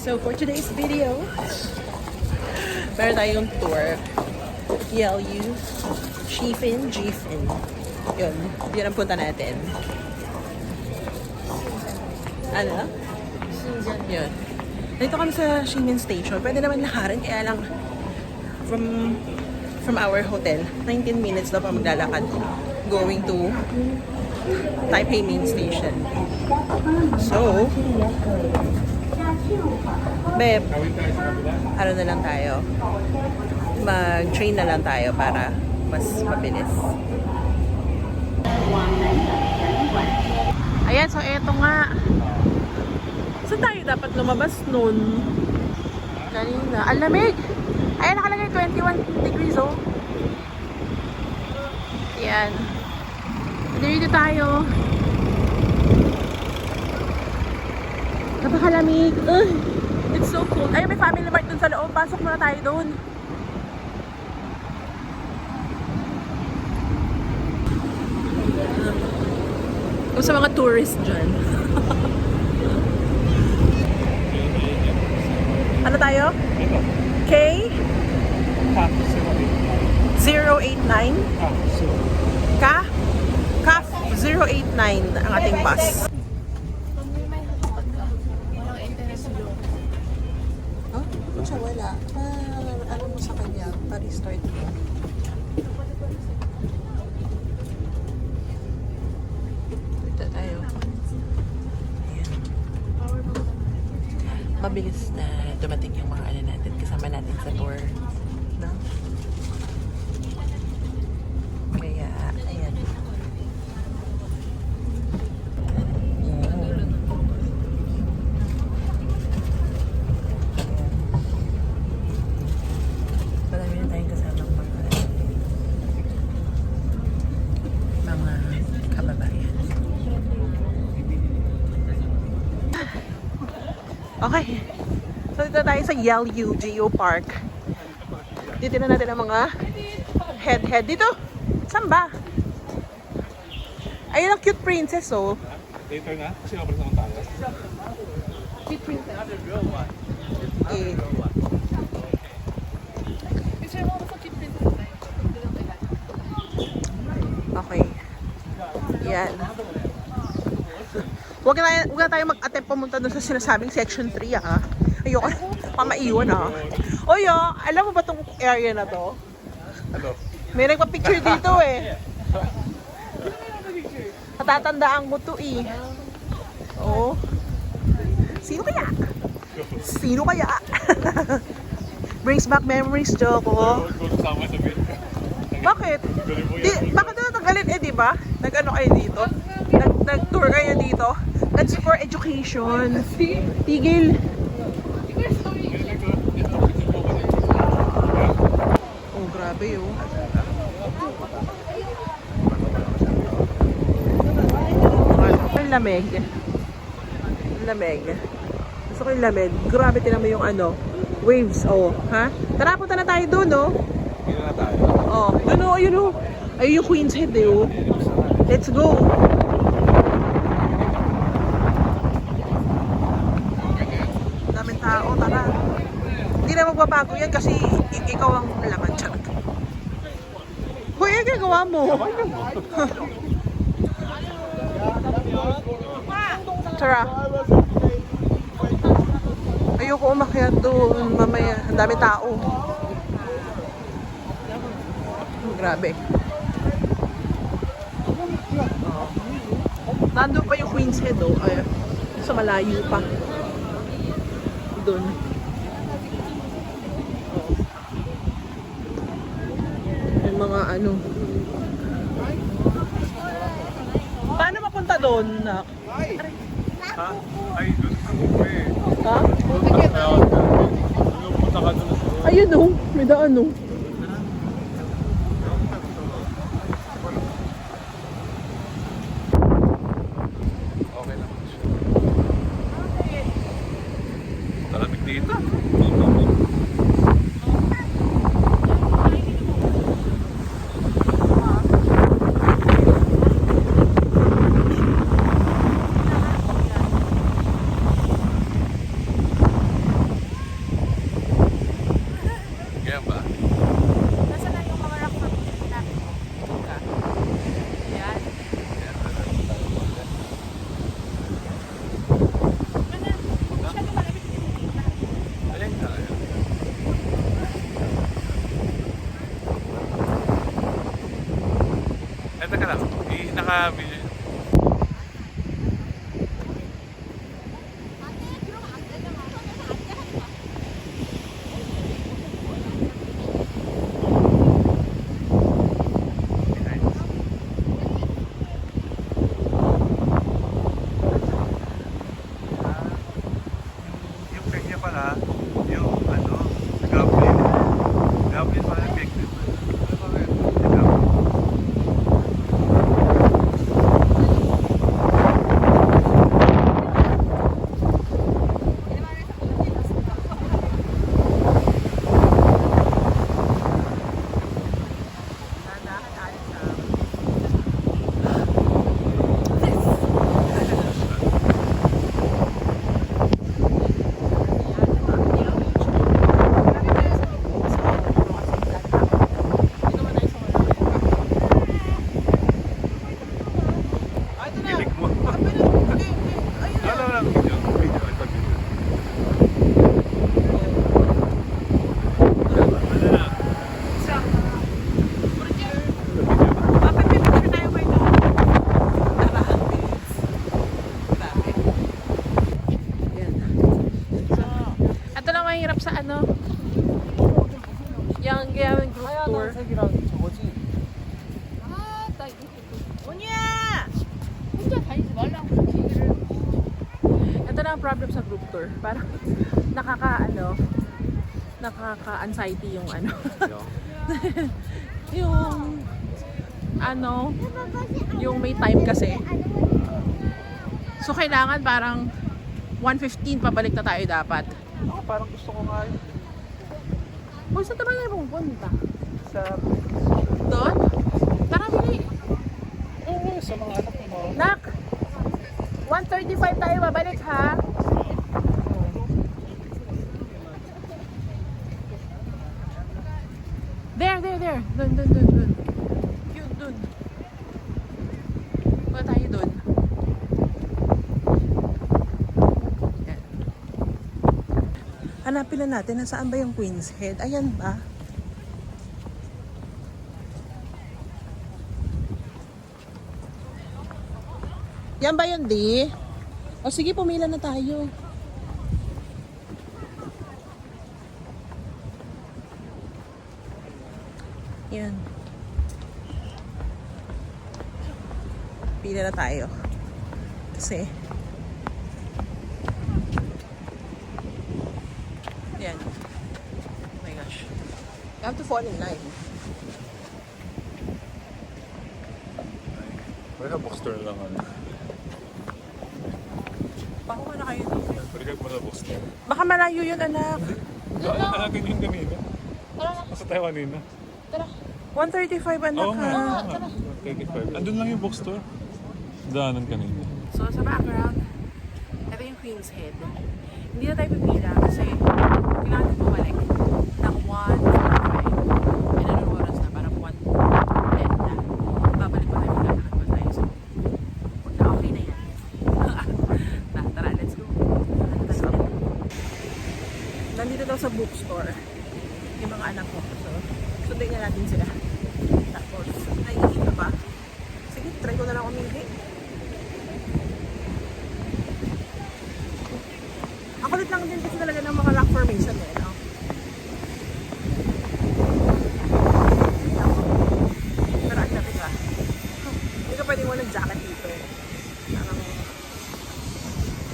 So for today's video, meron tayong tour. Yelyu, Shifin, Jifin. Yun ang punta natin. Ano? Yun. Dito kami sa Shingen Station. Pwede naman lakarin, kaya lang from our hotel, 19 minutes daw pa maglalakad going to Taipei Main Station. So, babe, ano na lang tayo? Mag-train na lang tayo para mas mabilis. Ayan, so eto nga. Saan tayo dapat lumabas nun? Kanina. Ang lamig! Ayan, nakalagay 21 degrees, oh. Ayan. Dito tayo. Napakalamig. It's so cool. Ayun, may Family Mart dun sa loob. Pasok muna tayo dun. Kung sa mga tourist dyan. Ano tayo? K? 089? Ka? CAF 089 ang ating bus. Oh, kung siya wala, ano mo sa kanya? Pa-restart mo. Dito tayo. Ayan. Mabilis na dumating yung mga ano natin, kasama natin sa tour. No? Kaya, ayan. Marami na tayong kasamang mga kababayan. Okay. So dito tayo sa Yelyu Geopark. Dito na natin ang mga head. Dito! Saan ba? Ayun ang cute princess, oh. Later na? Kasi mabalik naman tayo. Cute princess. Okay. Yan. Huwag na tayo mag-attempt pumunta doon sa sinasabing section 3, ah. Ayoko pamaiwan, ah. Oy, oh, alam mo ba tong area na to? Ano? May nagpa-picture dito, eh. Natatandaan ko to, eh. Oo. Sino kaya? Sino kaya? Brings back memories, Joko. Bakit? Bakit na natanggalin, eh, di ba? Nag-ano kayo dito? Nag-tour kayo dito? That's for education. Tigil. Oh, grabe, oh. Ang lamig. Ang lamig. Gusto ko yung lamig. Grabe, tinan mo yung ano, waves, oh. Ha? Tara, punta na tayo doon, oh. Hindi na tayo. Oh, doon, oh, ayun, oh. Ayun yung Queen's Head, eh, oh. Let's go. Daming tao, tara. Hindi na magbabago yan kasi ikaw ang laman dyan. Hoy, ano gagawa mo? Tara. Ayoko umakyat doon mamaya. Ang dami tao. Grabe. Nandun pa yung Queen's Head, oh. Ay, sa malayo pa. Doon. Yung mga ano. Paano mapunta doon, Nak? Ha? Ay, doon sa buwe. Ha? Punta ka doon. Ayun, oh. May daan, oh. Okay lang. Talamig dito. kami. Yung kanya pala, yung ano, goblin. Goblin pala yung big. Ano ba yun? Yung goblin. Nandahan alis na. Kilig mo. Ano lang video? Video, ito video. Ano na? Ito lang mahirap sa ano, yung group tour. 혼자 다니지 말라고 얘기를. Ito na ang problem sa group tour. Parang nakaka-anxiety yung ano. yung yung may time kasi. So kailangan parang 1:15 pabalik na tayo dapat. Ako parang gusto ko nga yun. Kung saan naman tayo pupunta? Sa... Doon? Tara, dili. Oo, sa mga anak mo. Nak! 1:35 tayo babalik ha? There. Dun. Yun, dun. Punta tayo dun. Yan. Hanapin na natin, nasaan ba yung Queen's Head? Ayan ba? Yan ba yun, di? O sige, pumila na tayo. Yan. Pila na tayo. Kasi yan. Oh my gosh. You have to fall in line. Pwede ka bookstore lang ano. Pakuha na kayo dito. Pwede ka muna bookstore. Baka malayo yun, anak. Daan na natin yung kanina. Nasa tayo kanina. Tara. 1:35, anak, Oo nga. ha? 35. Andun lang yung bookstore. Daanan kanina. So, sa background, ito yung Queen's Head. Hindi na tayo pipila kasi kailangan natin bumalik ng 1:45. And anong oras na? Parang 1:10 na. Babalik pa tayo, maglalakad pa tayo. So, okay na yan. Tara, let's go. Nandito daw sa bookstore yung mga anak ko. So, sunday na natin sila. Tapos, naiinita pa. Sige, try ko na lang umili. Ang kulit lang din kasi talaga ng mga rock formation eh, no? Pero ang lapit ba? Hindi ka pwedeng walang jacket dito eh. Parang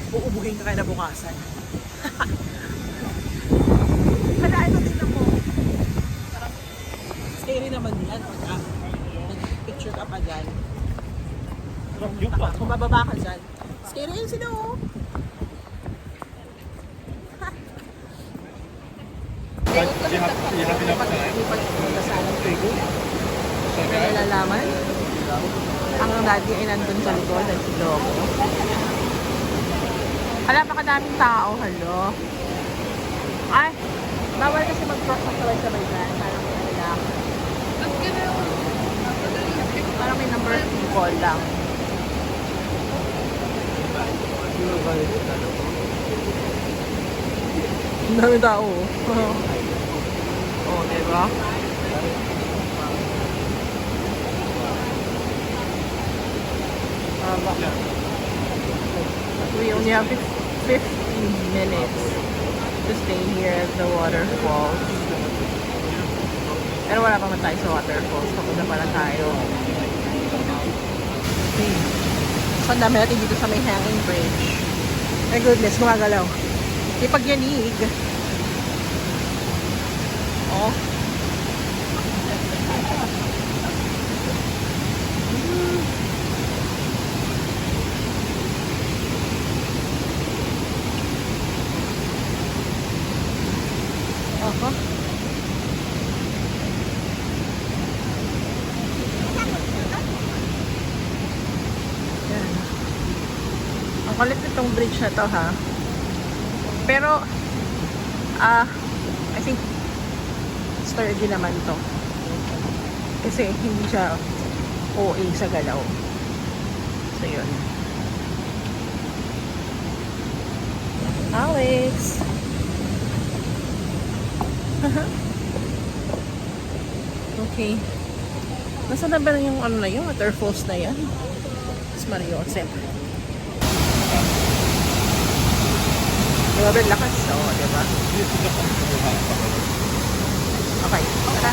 uubuhin ka kaya nabukasan. Kaya ito din ako. Parang scary naman yan pag nag-picture ka pa dyan. Kung bababa ka dyan. Scary yun sila oh. You have enough time? Hindi pa nagpunta sa alang pwede. Kaya nalalaman. Ang daddy ay nandun sa likod. Ang siloko. Hala, pakadaming tao. Halo. Ay, bawal kasi mag-cross ng sabay-sabay dyan. Parang may nalak. Parang may number of people lang. Ang dami tao. Oh, diba? We only have 15 minutes to stay here at the waterfalls. Pero wala pa man tayo sa waterfalls. Papunta pa na tayo. Okay. So, ang dami natin dito sa may hanging bridge. My goodness, gumagalaw. Di pagyanig. Oh. Aha. Yan. Ang kulit nitong bridge na to, ha. Pero I think sturdy naman to. Kasi hindi siya OA sa galaw. So yun. Alex! Okay. Nasaan na ba yung ano na yun? Waterfalls na yan? Mas Mario Josep. Grabe lakas. Oo, diba? Okay. Tara.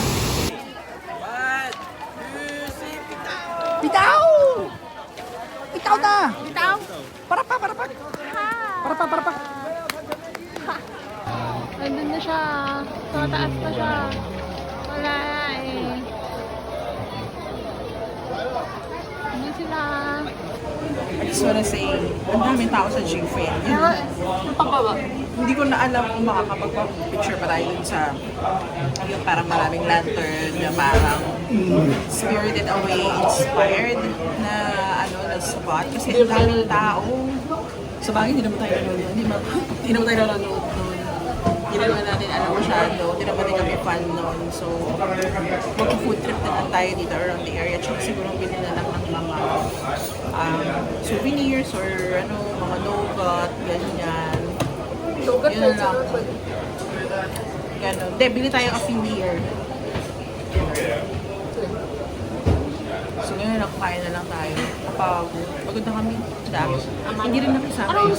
Bitaw! Bitaw na! Bitaw! Para pa! Para pa! Andun na siya. Tumataas na siya. Wala eh. Ano sila? I just wanna say, ang daming tao sa G-Fair. Ano pa ba? Hindi ko na alam kung makakapag-picture pa tayo dun sa yung parang maraming lantern na parang Spirited Away inspired na ano na spot kasi ang daming tao. Sa bagay, hindi naman tayo nanonood. Hindi naman tayo nanonood nun. Hindi naman natin alam masyado. Hindi naman din kami fan nun. So, mag-food trip na lang tayo dito around the area. Tsaka siguro bilhin na lang ng mga souvenirs or ano, mga nougat, ganyan. Lugat Yun lang. Ganon. Hindi, bili tayo affiliate. So ngayon nakakain na lang tayo. Pagod na kami. Dami. Hindi rin nakisama yung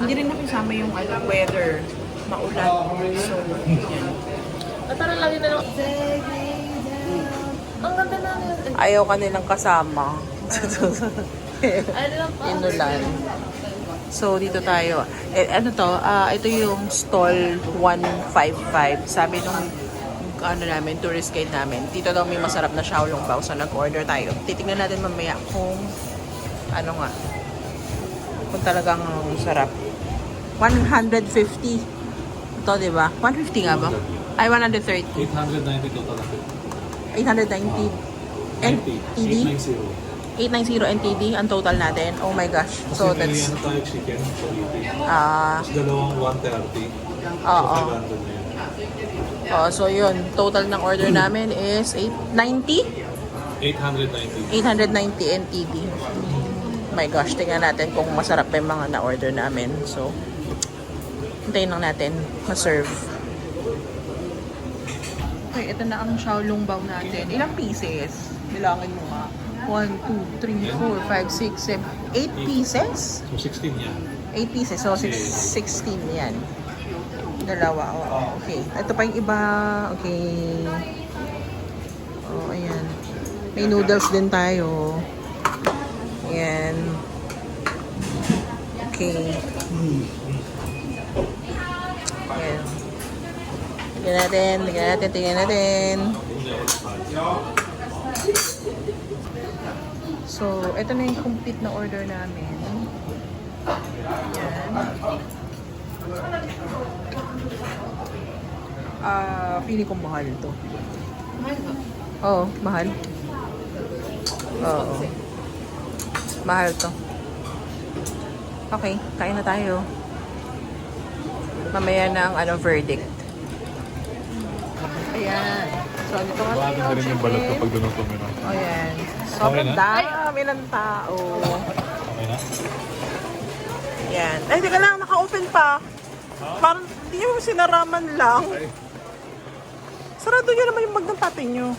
hindi rin nakisama yung weather. Maulan. So, yan. Parang lagi na lang. Ang ganda na yun. Ayaw ka nilang kasama. Ano lang pa? Inulan. So, dito tayo. Ano to? Ito yung stall 155. Sabi nung ano namin, tourist guide namin. Dito daw may masarap na Xiaolong Bao. So, nag-order tayo. Titignan natin mamaya kung ano nga. Kung talagang sarap. 150. Ito, di ba? 150 nga ba? Ay, 130. 890 total. 890 NTD? 890 NTD ang total natin. Oh my gosh. So, that's... Kasi may tayo chicken, spaghetti. Tapos dalawang 130. Oo. So 500 na yan. Oh, so yun. Total ng order namin is 890? 890 890. NTD. My gosh, tingnan natin kung masarap pa yung mga na-order namin. So, hintayin lang natin ma-serve. Okay, ito na ang Xiaolong Bao natin. Ilang pieces? Bilangin mo nga. 1, 2, 3, 4, 5, 6, 7, 8 pieces? So 16 yan. 8 pieces. So, 16 yan. Dalawa. Oh, okay. Ito pa yung iba. Okay. Oh, ayan. May noodles din tayo. Ayan. Okay. Ayan. Tingnan natin. So, ito na yung complete na order namin. Ayan. Pili kong mahal to. Oo, mahal. Oo. Mahal to. Okay, kain na tayo. Mamaya na ang verdict. Ayan. So, dito nga tayo. Bakit rin yung balat kapag doon ang tumira? O yan. Sobrang dami ng tao. Okay na? Yan. Ay, teka lang. Naka-open pa. Parang hindi nyo sinaraman lang. Sarado nyo naman yung bag ng tatay nyo.